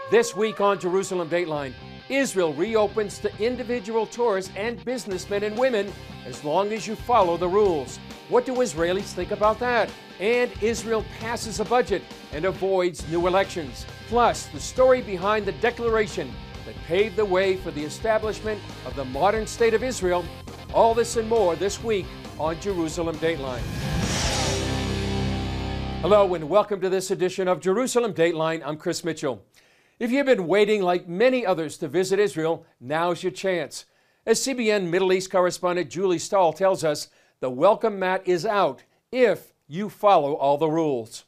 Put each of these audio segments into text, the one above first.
This week on Jerusalem Dateline, Israel reopens to individual tourists and businessmen and women as long as you follow the rules. What do Israelis think about that? And Israel passes a budget and avoids new elections. Plus, the story behind the declaration that paved the way for the establishment of the modern state of Israel. All this and more this week on Jerusalem Dateline. Hello and welcome to this edition of Jerusalem Dateline. I'm Chris Mitchell. If you've been waiting like many others to visit Israel, now's your chance. As CBN Middle East correspondent Julie Stahl tells us, the welcome mat is out if you follow all the rules.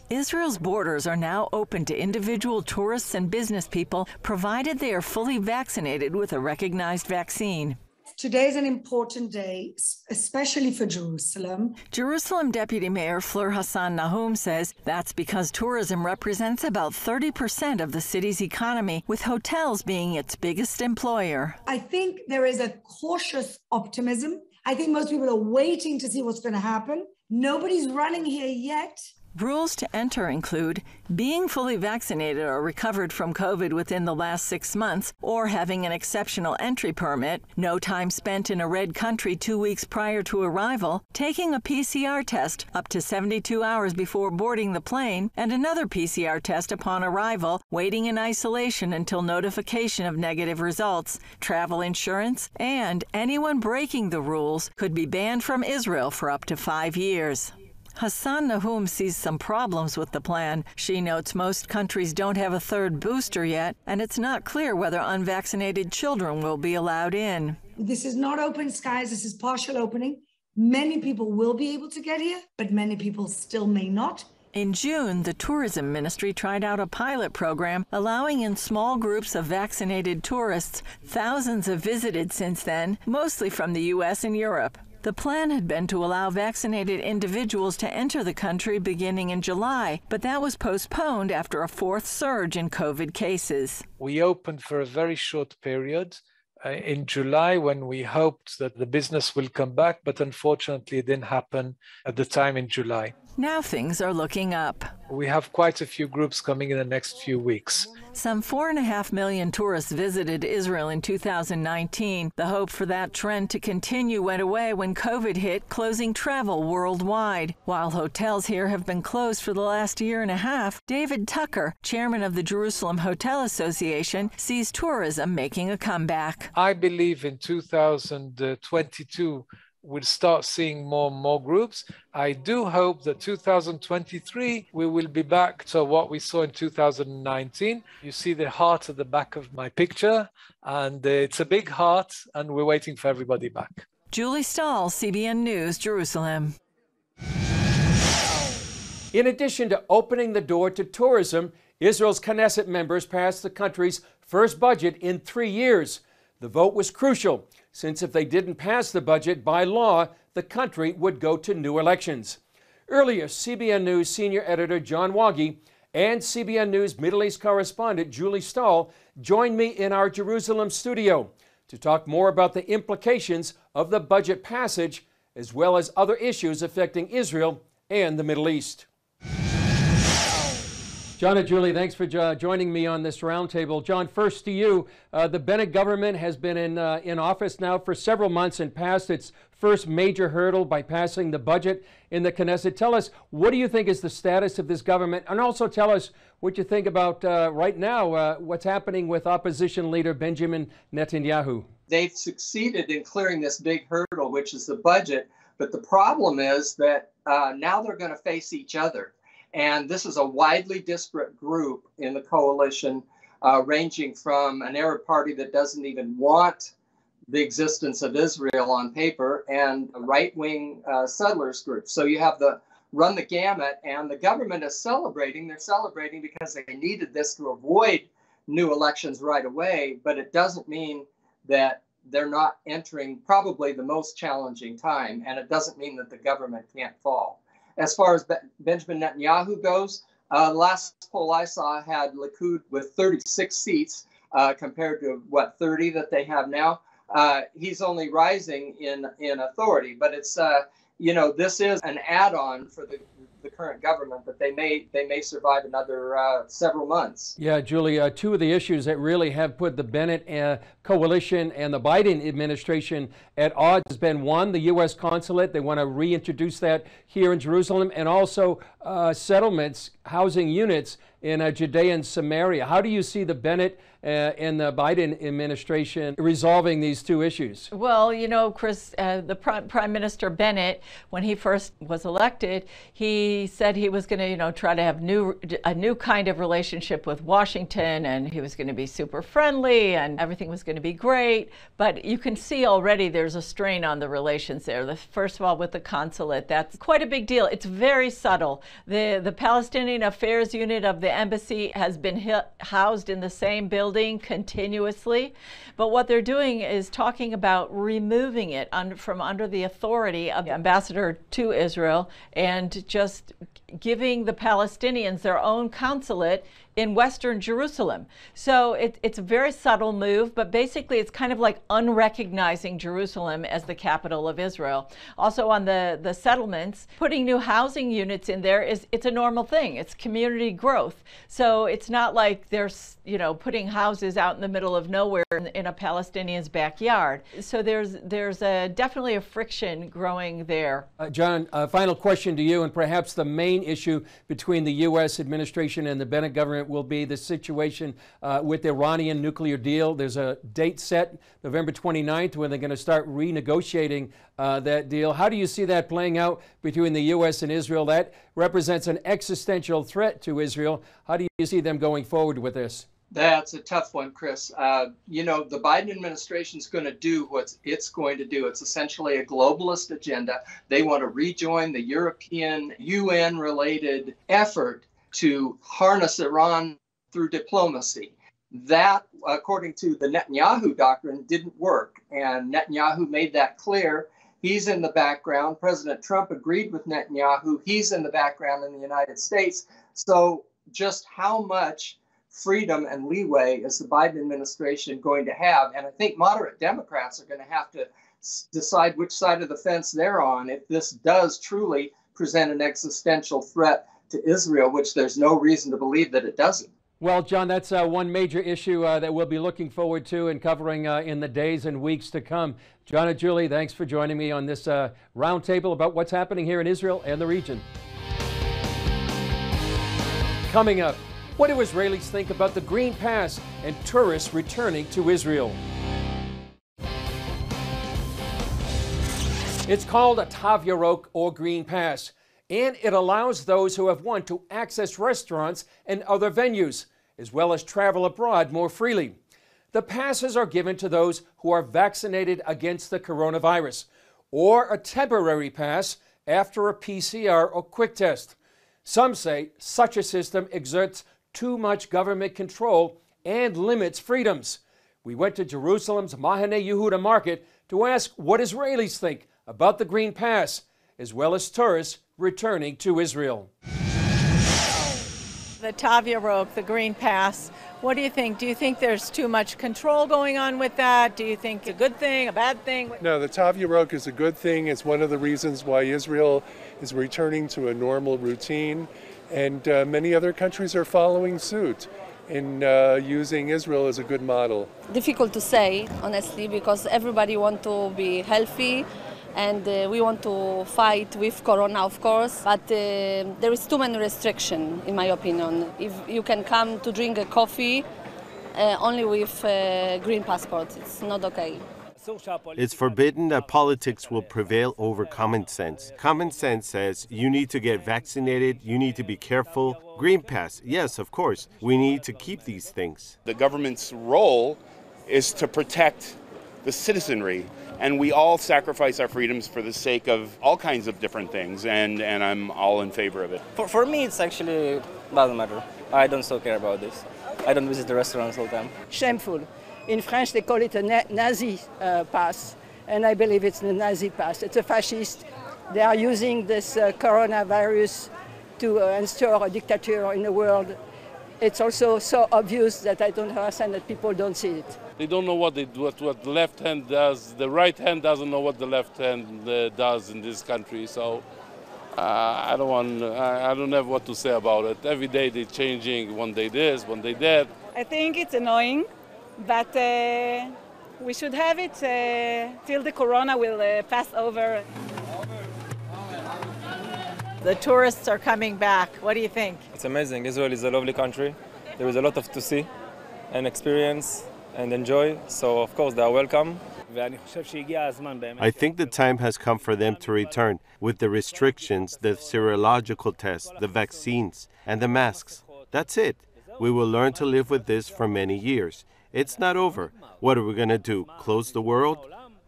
Israel's borders are now open to individual tourists and business people, provided they are fully vaccinated with a recognized vaccine. Today is an important day, especially for Jerusalem. Jerusalem Deputy Mayor Fleur Hassan-Nahoum says that's because tourism represents about 30% of the city's economy, with hotels being its biggest employer. I think there is a cautious optimism. I think most people are waiting to see what's going to happen. Nobody's running here yet. Rules to enter include being fully vaccinated or recovered from COVID within the last 6 months, or having an exceptional entry permit, no time spent in a red country 2 weeks prior to arrival, taking a PCR test up to 72 hours before boarding the plane, and another PCR test upon arrival, waiting in isolation until notification of negative results, travel insurance, and anyone breaking the rules could be banned from Israel for up to 5 years. Hassan-Nahoum sees some problems with the plan. She notes most countries don't have a third booster yet, and it's not clear whether unvaccinated children will be allowed in. This is not open skies. This is partial opening. Many people will be able to get here, but many people still may not. In June, the tourism ministry tried out a pilot program allowing in small groups of vaccinated tourists. Thousands have visited since then, mostly from the U.S. and Europe. The plan had been to allow vaccinated individuals to enter the country beginning in July, but that was postponed after a fourth surge in COVID cases. We opened for a very short period in July when we hoped that the business will come back, but unfortunately it didn't happen at the time in July. Now things are looking up. We have quite a few groups coming in the next few weeks. Some 4.5 million tourists visited Israel in 2019. The hope for that trend to continue went away when COVID hit, closing travel worldwide. While hotels here have been closed for the last year and a half, David Tucker, chairman of the Jerusalem Hotel Association, sees tourism making a comeback. I believe in 2022, we'll start seeing more and more groups. I do hope that 2023, we will be back to what we saw in 2019. You see the heart at the back of my picture, and it's a big heart, and we're waiting for everybody back. Julie Stahl, CBN News, Jerusalem. In addition to opening the door to tourism, Israel's Knesset members passed the country's first budget in 3 years. The vote was crucial, since if they didn't pass the budget by law, the country would go to new elections. Earlier, CBN News senior editor John Waggy and CBN News Middle East correspondent Julie Stahl joined me in our Jerusalem studio to talk more about the implications of the budget passage, as well as other issues affecting Israel and the Middle East. John and Julie, thanks for joining me on this roundtable. John, first to you. The Bennett government has been in office now for several months and passed its first major hurdle by passing the budget in the Knesset. Tell us, what do you think is the status of this government? And also tell us what you think about right now, what's happening with opposition leader Benjamin Netanyahu. They've succeeded in clearing this big hurdle, which is the budget. But the problem is that now they're going to face each other. And this is a widely disparate group in the coalition, ranging from an Arab party that doesn't even want the existence of Israel on paper and a right-wing settlers group. So you have the run the gamut, and the government is celebrating. They're celebrating because they needed this to avoid new elections right away, but it doesn't mean that they're not entering probably the most challenging time, and it doesn't mean that the government can't fall. As far as Benjamin Netanyahu goes, the last poll I saw had Likud with 36 seats compared to, 30 that they have now. He's only rising in authority, but it's, this is an add-on for the the current government, but they may survive another several months. Yeah, Julie, two of the issues that really have put the Bennett coalition and the Biden administration at odds has been, one, the U.S. consulate. They want to reintroduce that here in Jerusalem, and also settlements, housing units in Judea and Samaria. How do you see the Bennett and the Biden administration resolving these two issues? Well, you know, Chris, the Prime Minister Bennett, when he first was elected, he said he was going to, you know, try to have a new kind of relationship with Washington, and he was going to be super friendly, and everything was going to be great. But you can see already there's a strain on the relations there. First of all, with the consulate, that's quite a big deal. It's very subtle. The Palestinian Affairs Unit of the embassy has been housed in the same building continuously, but what they're doing is talking about removing it from under the authority of the ambassador to Israel and just giving the Palestinians their own consulate in Western Jerusalem. So it's a very subtle move, but basically it's kind of like unrecognizing Jerusalem as the capital of Israel. Also on the settlements, putting new housing units in there it's a normal thing. It's community growth. So it's not like they're, you know, putting houses out in the middle of nowhere in a Palestinian's backyard. So there's definitely a friction growing there. John, final question to you, and perhaps the main issue between the U.S. administration and the Bennett government will be the situation with the Iranian nuclear deal. There's a date set, November 29th, when they're going to start renegotiating that deal. How do you see that playing out between the U.S. and Israel? That represents an existential threat to Israel. How do you see them going forward with this? That's a tough one, Chris. You know, the Biden administration is going to do what it's going to do. It's essentially a globalist agenda. They want to rejoin the European UN-related effort to harness Iran through diplomacy. That, according to the Netanyahu doctrine, didn't work. And Netanyahu made that clear. He's in the background. President Trump agreed with Netanyahu. He's in the background in the United States. So just how much freedom and leeway is the Biden administration going to have? And I think moderate Democrats are going to have to decide which side of the fence they're on if this does truly present an existential threat to Israel, which there's no reason to believe that it doesn't. Well, John, that's one major issue that we'll be looking forward to and covering in the days and weeks to come. John and Julie, thanks for joining me on this roundtable about what's happening here in Israel and the region. Coming up, what do Israelis think about the Green Pass and tourists returning to Israel? It's called a Tav Yarok or Green Pass, and it allows those who have won to access restaurants and other venues, as well as travel abroad more freely. The passes are given to those who are vaccinated against the coronavirus, or a temporary pass after a PCR or quick test. Some say such a system exerts too much government control and limits freedoms. We went to Jerusalem's Mahane Yehuda market to ask what Israelis think about the Green Pass, as well as tourists returning to Israel. The Tav Yarok, the Green Pass, what do you think? Do you think there's too much control going on with that? Do you think it's a good thing, a bad thing? No, the Tav Yarok is a good thing. It's one of the reasons why Israel is returning to a normal routine, and many other countries are following suit in using Israel as a good model. Difficult to say, honestly, because everybody wants to be healthy, and we want to fight with Corona, of course, but there is too many restrictions, in my opinion. If you can come to drink a coffee only with green passport, it's not okay. It's forbidden that politics will prevail over common sense. Common sense says you need to get vaccinated, you need to be careful. Green Pass, yes, of course, we need to keep these things. The government's role is to protect the citizenry, and we all sacrifice our freedoms for the sake of all kinds of different things, and I'm all in favor of it. For me, it's actually doesn't matter. I don't so care about this. I don't visit the restaurants all the time. Shameful. In French, they call it a Nazi pass, and I believe it's the Nazi pass. It's a fascist. They are using this coronavirus to install a dictator in the world. It's also so obvious that I don't understand that people don't see it. They don't know what the left hand does. The right hand doesn't know what the left hand does in this country. So I don't have what to say about it. Every day they're changing, one day this, one day that. I think it's annoying, but we should have it till the corona will pass over. The tourists are coming back. What do you think? It's amazing. Israel is a lovely country. There is a lot to see and experience and enjoy. So, of course, they are welcome. I think the time has come for them to return with the restrictions, the serological tests, the vaccines, and the masks. That's it. We will learn to live with this for many years. It's not over. What are we going to do? Close the world?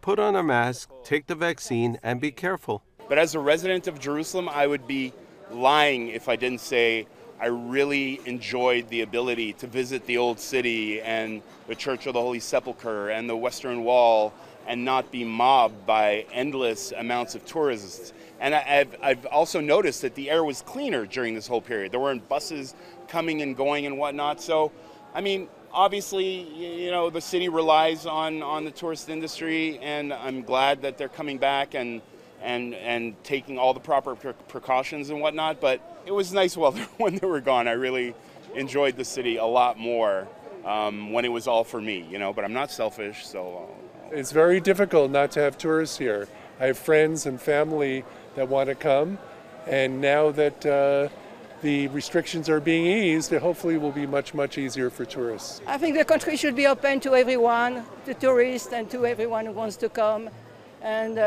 Put on a mask, take the vaccine, and be careful. But as a resident of Jerusalem, I would be lying if I didn't say I really enjoyed the ability to visit the Old City and the Church of the Holy Sepulchre and the Western Wall and not be mobbed by endless amounts of tourists. And I've also noticed that the air was cleaner during this whole period. There weren't buses coming and going and whatnot. So, I mean, obviously, you know, the city relies on the tourist industry, and I'm glad that they're coming back and taking all the proper precautions and whatnot. But it was nice when they were gone. I really enjoyed the city a lot more when it was all for me, you know, but I'm not selfish, so. It's very difficult not to have tourists here. I have friends and family that want to come, and now that the restrictions are being eased, it hopefully will be much, much easier for tourists. I think the country should be open to everyone, to tourists and to everyone who wants to come, and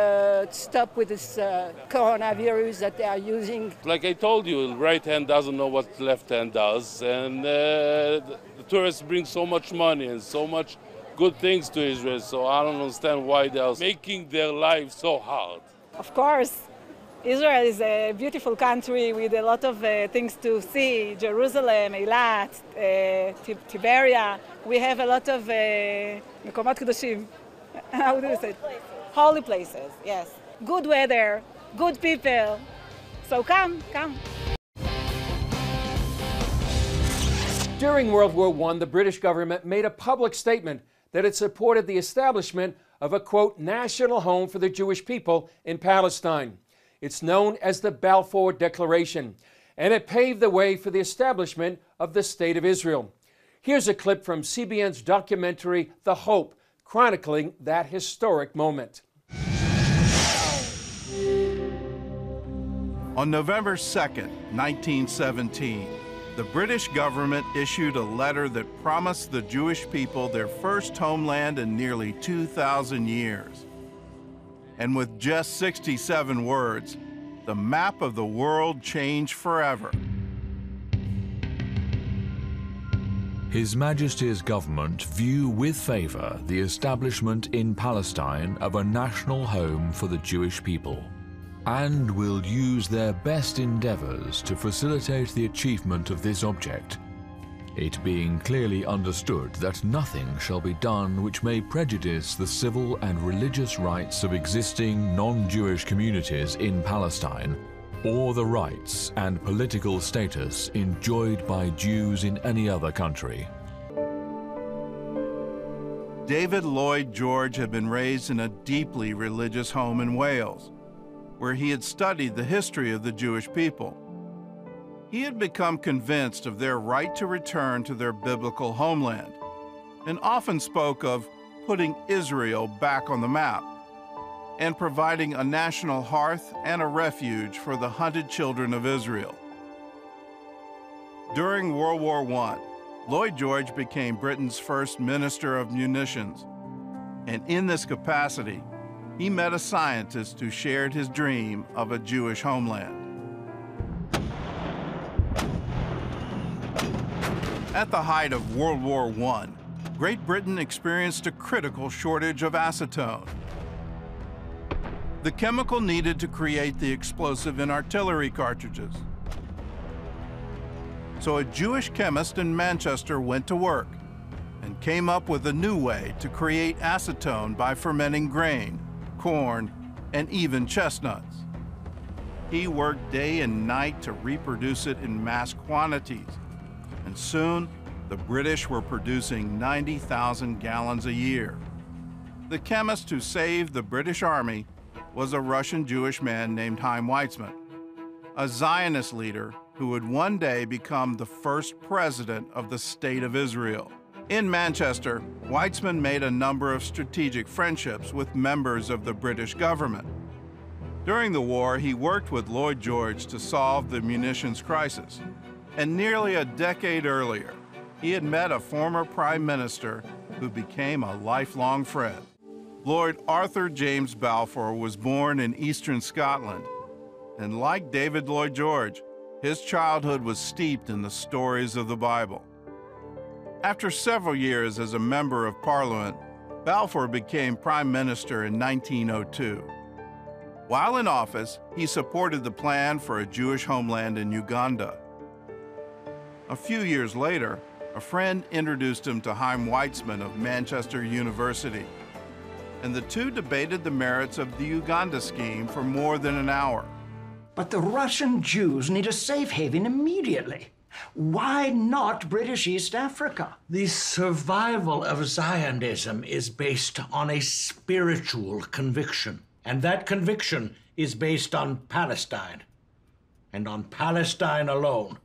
stop with this coronavirus that they are using. Like I told you, the right hand doesn't know what the left hand does, and the tourists bring so much money and so much good things to Israel, so I don't understand why they are making their life so hard. Of course, Israel is a beautiful country with a lot of things to see. Jerusalem, Eilat, Tiberia. We have a lot of מקומות קדושים. How do you say it? Holy places, yes. Good weather, good people. So come. During World War I, the British government made a public statement that it supported the establishment of a, quote, national home for the Jewish people in Palestine. It's known as the Balfour Declaration, and it paved the way for the establishment of the State of Israel. Here's a clip from CBN's documentary, The Hope, chronicling that historic moment. On November 2nd, 1917, the British government issued a letter that promised the Jewish people their first homeland in nearly 2,000 years. And with just 67 words, the map of the world changed forever. His Majesty's government view with favor the establishment in Palestine of a national home for the Jewish people, and will use their best endeavors to facilitate the achievement of this object, it being clearly understood that nothing shall be done which may prejudice the civil and religious rights of existing non-Jewish communities in Palestine, or the rights and political status enjoyed by Jews in any other country. David Lloyd George had been raised in a deeply religious home in Wales, where he had studied the history of the Jewish people. He had become convinced of their right to return to their biblical homeland, and often spoke of putting Israel back on the map and providing a national hearth and a refuge for the hunted children of Israel. During World War I, Lloyd George became Britain's first Minister of Munitions, and in this capacity, he met a scientist who shared his dream of a Jewish homeland. At the height of World War I, Great Britain experienced a critical shortage of acetone, the chemical needed to create the explosive in artillery cartridges. So a Jewish chemist in Manchester went to work and came up with a new way to create acetone by fermenting grain, corn, and even chestnuts. He worked day and night to reproduce it in mass quantities, and soon the British were producing 90,000 gallons a year. The chemist who saved the British Army was a Russian Jewish man named Chaim Weizmann. a Zionist leader who would one day become the first president of the State of Israel. In Manchester, Weizmann made a number of strategic friendships with members of the British government. During the war, he worked with Lloyd George to solve the munitions crisis. And nearly a decade earlier, he had met a former prime minister who became a lifelong friend. Lord Arthur James Balfour was born in eastern Scotland, and like David Lloyd George, his childhood was steeped in the stories of the Bible. After several years as a member of Parliament, Balfour became Prime Minister in 1902. While in office, he supported the plan for a Jewish homeland in Uganda. A few years later, a friend introduced him to Chaim Weizmann of Manchester University, and the two debated the merits of the Uganda scheme for more than an hour. But the Russian Jews need a safe haven immediately. Why not British East Africa? The survival of Zionism is based on a spiritual conviction, and that conviction is based on Palestine, and on Palestine alone.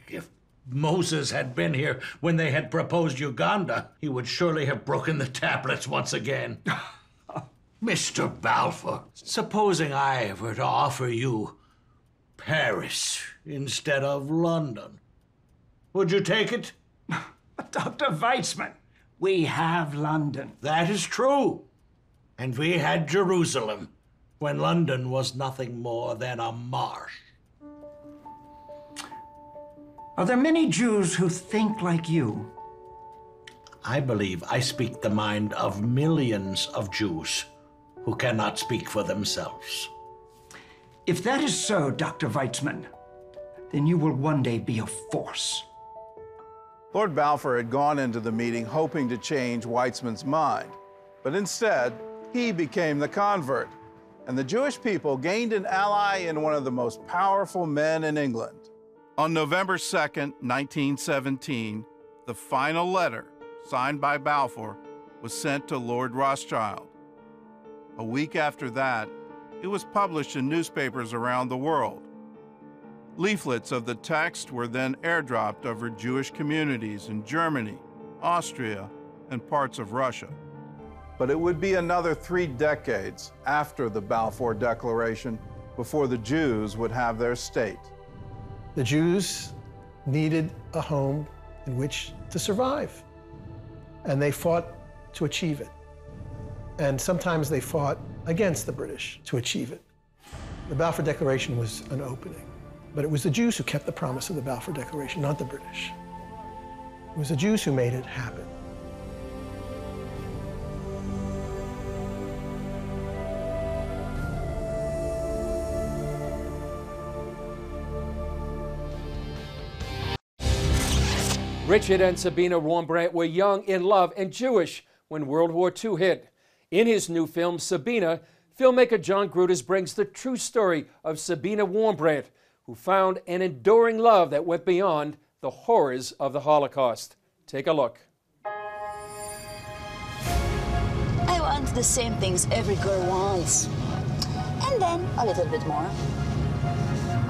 If Moses had been here when they had proposed Uganda, he would surely have broken the tablets once again. Mr. Balfour, supposing I were to offer you Paris instead of London, would you take it? Dr. Weizmann, we have London. That is true. And we had Jerusalem when London was nothing more than a marsh. Are there many Jews who think like you? I believe I speak the mind of millions of Jews who cannot speak for themselves. If that is so, Dr. Weizmann, then you will one day be a force. Lord Balfour had gone into the meeting hoping to change Weizmann's mind, but instead, he became the convert, and the Jewish people gained an ally in one of the most powerful men in England. On November 2nd, 1917, the final letter, signed by Balfour, was sent to Lord Rothschild. A week after that, it was published in newspapers around the world. Leaflets of the text were then airdropped over Jewish communities in Germany, Austria, and parts of Russia. But it would be another 3 decades after the Balfour Declaration before the Jews would have their state. The Jews needed a home in which to survive, and they fought to achieve it. And sometimes they fought against the British to achieve it. The Balfour Declaration was an opening, but it was the Jews who kept the promise of the Balfour Declaration, not the British. It was the Jews who made it happen. Richard and Sabina Wurmbrand were young, in love, and Jewish when World War II hit. In his new film, Sabina, filmmaker John Grudas brings the true story of Sabina Wurmbrand, who found an enduring love that went beyond the horrors of the Holocaust. Take a look. I want the same things every girl wants. And then a little bit more.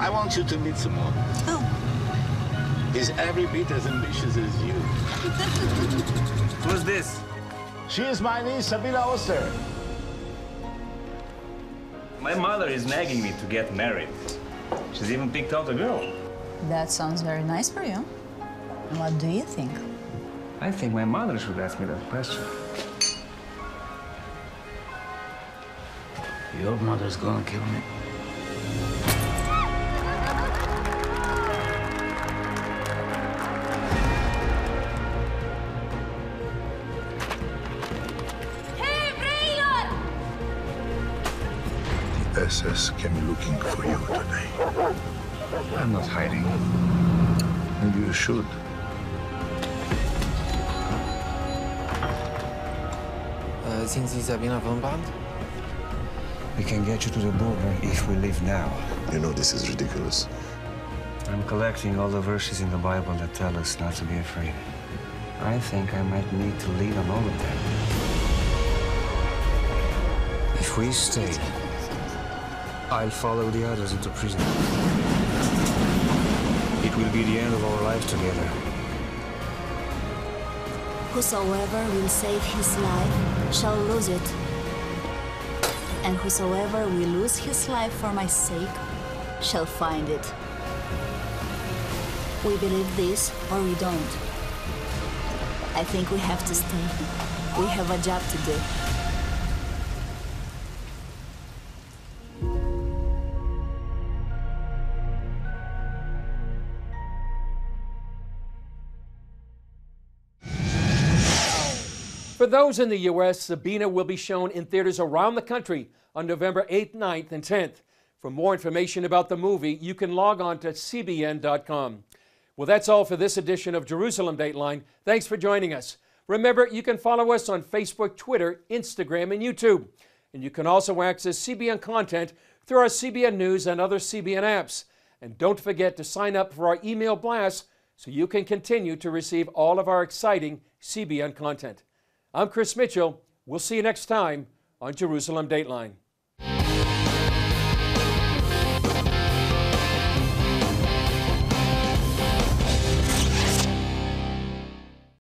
I want you to meet someone. Oh. He's every bit as ambitious as you. Who's this? She is my niece, Sabina Oster. My mother is nagging me to get married. She's even picked out a girl. That sounds very nice for you. What do you think? I think my mother should ask me that question. Your mother's gonna kill me. SS came looking for you today. I'm not hiding. Maybe you should. Sind Sie Sabina Wurmbrand? We can get you to the border if we leave now. You know this is ridiculous. I'm collecting all the verses in the Bible that tell us not to be afraid. I think I might need to lead on all of them. If we stay, I'll follow the others into prison. It will be the end of our life together. Whosoever will save his life shall lose it. And whosoever will lose his life for my sake shall find it. We believe this or we don't. I think we have to stay. We have a job to do. For those in the U.S., Sabina will be shown in theaters around the country on November 8th, 9th, and 10th. For more information about the movie, you can log on to CBN.com. Well, that's all for this edition of Jerusalem Dateline. Thanks for joining us. Remember, you can follow us on Facebook, Twitter, Instagram, and YouTube. And you can also access CBN content through our CBN News and other CBN apps. And don't forget to sign up for our email blast so you can continue to receive all of our exciting CBN content. I'm Chris Mitchell. We'll see you next time on Jerusalem Dateline.